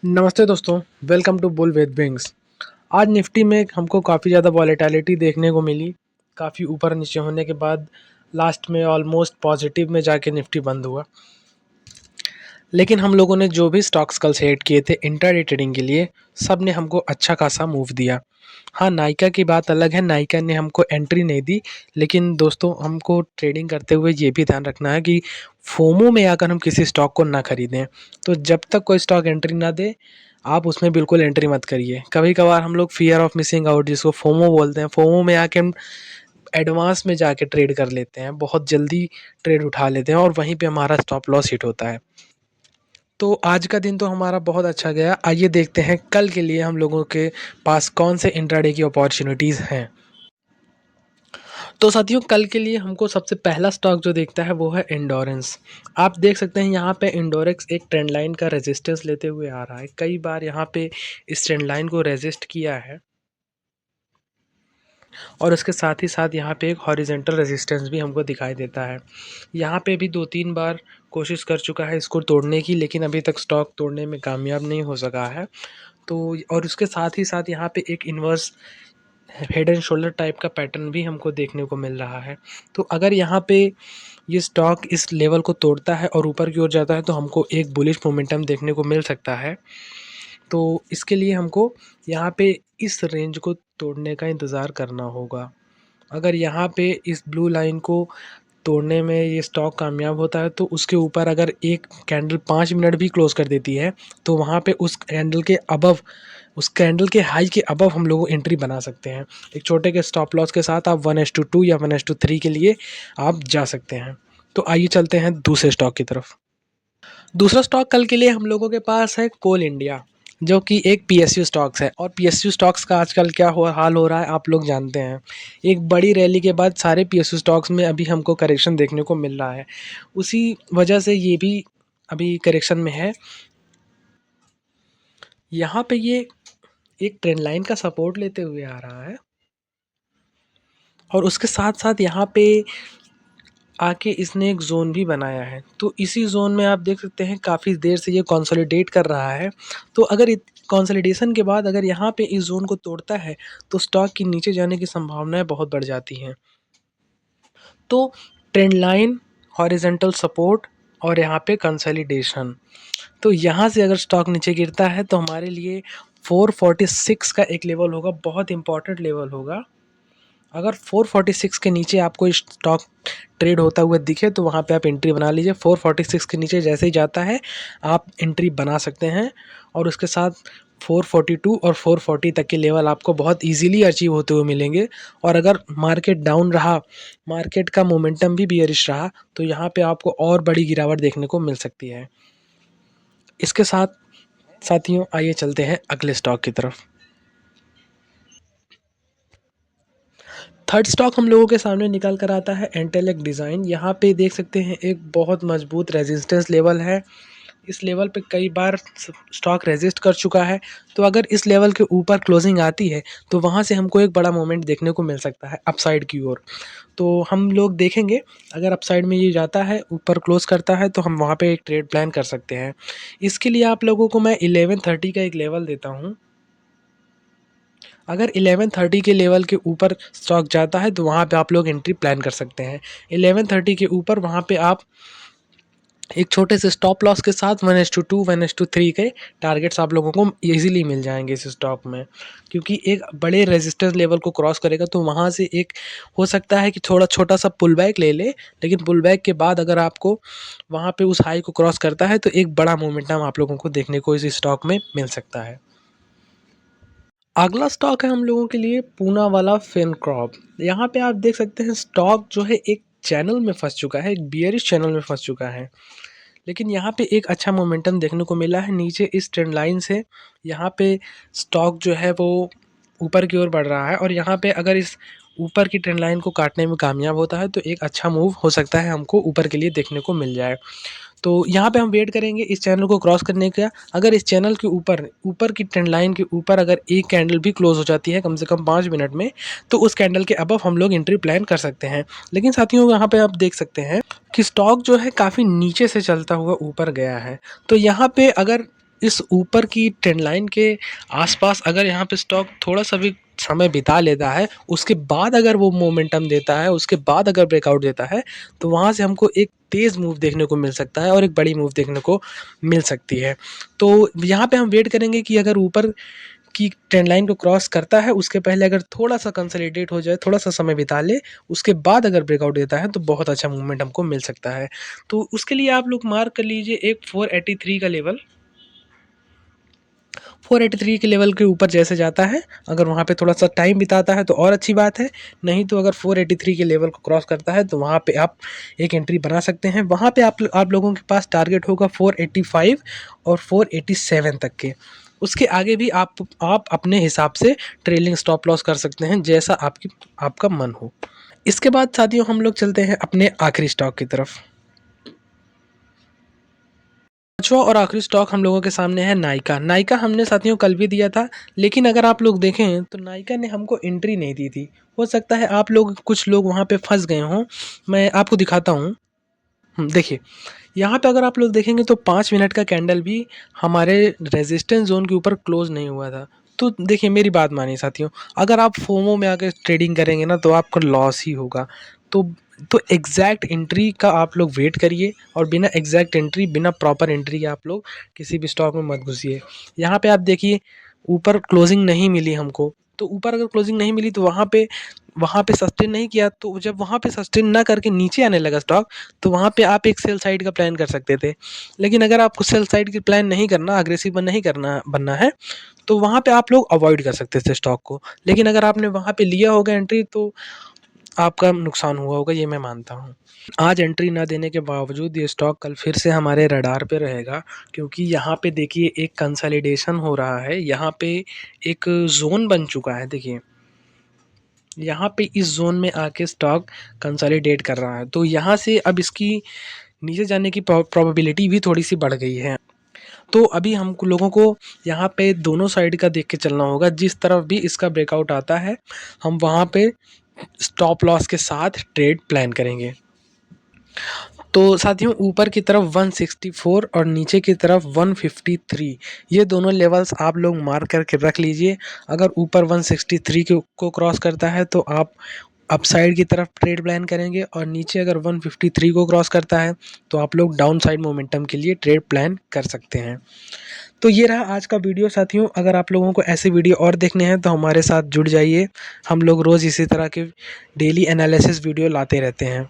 नमस्ते दोस्तों, welcome to Bull with Wings. आज निफ्टी में हमको काफ़ी ज़्यादा वॉलेटिलिटी देखने को मिली। काफ़ी ऊपर नीचे होने के बाद लास्ट में ऑलमोस्ट पॉजिटिव में जाके निफ्टी बंद हुआ। लेकिन हम लोगों ने जो भी स्टॉक्स कल सेलेक्ट किए थे इंट्राडे ट्रेडिंग के लिए, सब ने हमको अच्छा खासा मूव दिया। हाँ, नाइका की बात अलग है, नाइका ने हमको एंट्री नहीं दी। लेकिन दोस्तों, हमको ट्रेडिंग करते हुए ये भी ध्यान रखना है कि फोमो में आकर हम किसी स्टॉक को ना खरीदें। तो जब तक कोई स्टॉक एंट्री ना दे, आप उसमें बिल्कुल एंट्री मत करिए। कभी कभार हम लोग फियर ऑफ मिसिंग आउट, जिसको फोमो बोलते हैं, फोमो में आके हम एडवांस में जाके ट्रेड कर लेते हैं, बहुत जल्दी ट्रेड उठा लेते हैं और वहीं पे हमारा स्टॉप लॉस हिट होता है। तो आज का दिन तो हमारा बहुत अच्छा गया। आइए देखते हैं कल के लिए हम लोगों के पास कौन से इंट्राडे की अपॉर्चुनिटीज़ हैं। तो साथियों, कल के लिए हमको सबसे पहला स्टॉक जो देखता है वो है एंडोरेंस। आप देख सकते हैं यहाँ पे एंडोरेक्स एक ट्रेंड लाइन का रेजिस्टेंस लेते हुए आ रहा है। कई बार यहाँ पे इस ट्रेंड लाइन को रेजिस्ट किया है और उसके साथ ही साथ यहाँ पे एक हॉरिजेंटल रेजिस्टेंस भी हमको दिखाई देता है। यहाँ पे भी 2-3 बार कोशिश कर चुका है इसको तोड़ने की, लेकिन अभी तक स्टॉक तोड़ने में कामयाब नहीं हो सका है। तो और उसके साथ ही साथ यहाँ पे एक inverse head and shoulder type का पैटर्न भी हमको देखने को मिल रहा है। तो अगर यहाँ पे ये स्टॉक इस लेवल को तोड़ता है और ऊपर की ओर जाता है तो हमको एक बुलिश मोमेंटम देखने को मिल सकता है। तो इसके लिए हमको यहाँ पे इस रेंज को तोड़ने का इंतज़ार करना होगा। अगर यहाँ पे इस ब्लू लाइन को तोड़ने में ये स्टॉक कामयाब होता है तो उसके ऊपर अगर एक कैंडल 5 मिनट भी क्लोज कर देती है तो वहाँ पे उस कैंडल के अबव, उस कैंडल के हाई के अबव हम लोग एंट्री बना सकते हैं। एक छोटे के स्टॉप लॉस के साथ आप 1:2 या 1:3 के लिए आप जा सकते हैं। तो आइए चलते हैं दूसरे स्टॉक की तरफ। दूसरा स्टॉक कल के लिए हम लोगों के पास है कोल इंडिया, जो कि एक पीएसयू स्टॉक्स है। और पीएसयू स्टॉक्स का आजकल क्या हो हाल हो रहा है आप लोग जानते हैं। एक बड़ी रैली के बाद सारे पीएसयू स्टॉक्स में अभी हमको करेक्शन देखने को मिल रहा है। उसी वजह से ये भी अभी करेक्शन में है। यहाँ पे ये एक ट्रेंड लाइन का सपोर्ट लेते हुए आ रहा है और उसके साथ साथ यहाँ पे आके इसने एक ज़ोन भी बनाया है। तो इसी ज़ोन में आप देख सकते हैं काफ़ी देर से ये कंसोलिडेट कर रहा है। तो अगर कंसोलिडेशन के बाद अगर यहाँ पे इस ज़ोन को तोड़ता है तो स्टॉक की नीचे जाने की संभावनाएं बहुत बढ़ जाती हैं। तो ट्रेंड लाइन, हॉरिजॉन्टल सपोर्ट और यहाँ पे कंसोलिडेशन, तो यहाँ से अगर स्टॉक नीचे गिरता है तो हमारे लिए 446 का एक लेवल होगा, बहुत इंपॉर्टेंट लेवल होगा। अगर 446 के नीचे आपको स्टॉक ट्रेड होता हुआ दिखे तो वहाँ पे आप एंट्री बना लीजिए। 446 के नीचे जैसे ही जाता है आप एंट्री बना सकते हैं और उसके साथ 442 और 440 तक के लेवल आपको बहुत इजीली अचीव होते हुए मिलेंगे। और अगर मार्केट डाउन रहा, मार्केट का मोमेंटम भी बियरिश रहा, तो यहाँ पे आपको और बड़ी गिरावट देखने को मिल सकती है। इसके साथ साथियों, आइए चलते हैं अगले स्टॉक की तरफ। थर्ड स्टॉक हम लोगों के सामने निकल कर आता है एंटेलेक डिज़ाइन। यहाँ पे देख सकते हैं एक बहुत मजबूत रेजिस्टेंस लेवल है। इस लेवल पे कई बार स्टॉक रेजिस्ट कर चुका है। तो अगर इस लेवल के ऊपर क्लोजिंग आती है तो वहाँ से हमको एक बड़ा मोमेंट देखने को मिल सकता है अपसाइड की ओर। तो हम लोग देखेंगे, अगर अपसाइड में ये जाता है, ऊपर क्लोज करता है, तो हम वहाँ पे एक ट्रेड प्लान कर सकते हैं। इसके लिए आप लोगों को मैं 1130 का एक लेवल देता हूँ। अगर 1130 के लेवल के ऊपर स्टॉक जाता है तो वहाँ पे आप लोग एंट्री प्लान कर सकते हैं। 1130 के ऊपर वहाँ पे आप एक छोटे से स्टॉप लॉस के साथ 1:2 1:3 के टारगेट्स आप लोगों को इजीली मिल जाएंगे इस स्टॉक में, क्योंकि एक बड़े रेजिस्टेंस लेवल को क्रॉस करेगा तो वहाँ से एक हो सकता है कि थोड़ा छोटा सा पुल बैक ले ले, लेकिन पुल बैक के बाद अगर आपको वहाँ पे उस हाई को क्रॉस करता है तो एक बड़ा मोमेंटम आप लोगों को देखने को इस स्टॉक में मिल सकता है। अगला स्टॉक है हम लोगों के लिए पूना वाला फिनकॉर्प। यहाँ पे आप देख सकते हैं स्टॉक जो है एक चैनल में फंस चुका है, एक बियरिश चैनल में फंस चुका है। लेकिन यहाँ पे एक अच्छा मोमेंटम देखने को मिला है नीचे इस ट्रेंड लाइन से। यहाँ पे स्टॉक जो है वो ऊपर की ओर बढ़ रहा है और यहाँ पे अगर इस ऊपर की ट्रेंड लाइन को काटने में कामयाब होता है तो एक अच्छा मूव हो सकता है, हमको ऊपर के लिए देखने को मिल जाए। तो यहाँ पे हम वेट करेंगे इस चैनल को क्रॉस करने का। अगर इस चैनल के ऊपर, ऊपर की ट्रेंड लाइन के ऊपर अगर एक कैंडल भी क्लोज हो जाती है कम से कम 5 मिनट में, तो उस कैंडल के अबव हम लोग एंट्री प्लान कर सकते हैं। लेकिन साथियों, यहाँ पे आप देख सकते हैं कि स्टॉक जो है काफ़ी नीचे से चलता हुआ ऊपर गया है। तो यहाँ पे अगर इस ऊपर की ट्रेंड लाइन के आसपास अगर यहाँ पे स्टॉक थोड़ा सा भी समय बिता लेता है, उसके बाद अगर वो मोमेंटम देता है, उसके बाद अगर ब्रेकआउट देता है, तो वहाँ से हमको एक तेज़ मूव देखने को मिल सकता है और एक बड़ी मूव देखने को मिल सकती है। तो यहाँ पे हम वेट करेंगे कि अगर ऊपर की ट्रेंड लाइन को क्रॉस करता है, उसके पहले अगर थोड़ा-सा कंसोलिडेट हो जाए, थोड़ा-सा समय बिता ले, उसके बाद अगर ब्रेकआउट देता है, तो बहुत अच्छा मूवमेंट हमको मिल सकता है। तो उसके लिए आप लोग मार्क कर लीजिए एक 483 का लेवल। 483 के लेवल के ऊपर जैसे जाता है, अगर वहाँ पे थोड़ा-सा टाइम बिताता है तो और अच्छी बात है, नहीं तो अगर 483 के लेवल को क्रॉस करता है तो वहाँ पे आप एक एंट्री बना सकते हैं। वहाँ पे आप लोगों के पास टारगेट होगा 485 और 487 तक के। उसके आगे भी आप अपने हिसाब से ट्रेलिंग स्टॉप लॉस कर सकते हैं, जैसा आपका मन हो। इसके बाद साथियों हम लोग चलते हैं अपने आखिरी स्टॉक की तरफ। पाँचवाँ और आखिरी स्टॉक हम लोगों के सामने है नायका। नायका हमने साथियों कल भी दिया था, लेकिन अगर आप लोग देखें तो नायका ने हमको एंट्री नहीं दी थी। हो सकता है आप लोग कुछ लोग वहाँ पे फँस गए हों। मैं आपको दिखाता हूँ। देखिए, यहाँ पे अगर आप लोग देखेंगे तो 5 मिनट का कैंडल भी हमारे रेजिस्टेंस ज़ोन के ऊपर क्लोज़ नहीं हुआ था। तो देखिए मेरी बात मानिए साथियों, अगर आप फोमो में आके ट्रेडिंग करेंगे ना तो आपको लॉस ही होगा। तो एग्जैक्ट एंट्री का आप लोग वेट करिए और बिना एग्जैक्ट एंट्री, बिना प्रॉपर एंट्री के आप लोग किसी भी स्टॉक में मत घुसिए। यहाँ पे आप देखिए ऊपर क्लोजिंग नहीं मिली हमको, तो ऊपर अगर क्लोजिंग नहीं मिली तो वहाँ पे सस्टेन नहीं किया, तो जब वहाँ पे सस्टेन ना करके नीचे आने लगा स्टॉक, तो वहाँ पे आप एक सेल साइड का प्लान कर सकते थे। लेकिन अगर आपको सेल साइड की प्लान नहीं करना, अग्रेसिव नहीं करना बनना है, तो वहाँ पे आप लोग अवॉइड कर सकते थे स्टॉक को। लेकिन अगर आपने वहाँ पे लिया होगा एंट्री तो आपका नुकसान हुआ होगा, ये मैं मानता हूँ। आज एंट्री ना देने के बावजूद ये स्टॉक कल फिर से हमारे रडार पे रहेगा, क्योंकि यहाँ पे देखिए एक कंसोलिडेशन हो रहा है। यहाँ पे एक ज़ोन बन चुका है, देखिए यहाँ पे इस ज़ोन में आके स्टॉक कंसोलिडेट कर रहा है, तो यहाँ से अब इसकी नीचे जाने की प्रोबेबिलिटी भी थोड़ी सी बढ़ गई है। तो अभी हम लोगों को यहाँ पे दोनों साइड का देख के चलना होगा। जिस तरफ भी इसका ब्रेकआउट आता है, हम वहाँ पे स्टॉप लॉस के साथ ट्रेड प्लान करेंगे। तो साथियों ऊपर की तरफ 164 और नीचे की तरफ 153, ये दोनों लेवल्स आप लोग मार्क करके रख लीजिए। अगर ऊपर 163 को क्रॉस करता है तो आप अपसाइड की तरफ ट्रेड प्लान करेंगे, और नीचे अगर 153 को क्रॉस करता है तो आप लोग डाउन साइड मोमेंटम के लिए ट्रेड प्लान कर सकते हैं। तो ये रहा आज का वीडियो साथियों। अगर आप लोगों को ऐसे वीडियो और देखने हैं तो हमारे साथ जुड़ जाइए। हम लोग रोज़ इसी तरह के डेली एनालिसिस वीडियो लाते रहते हैं।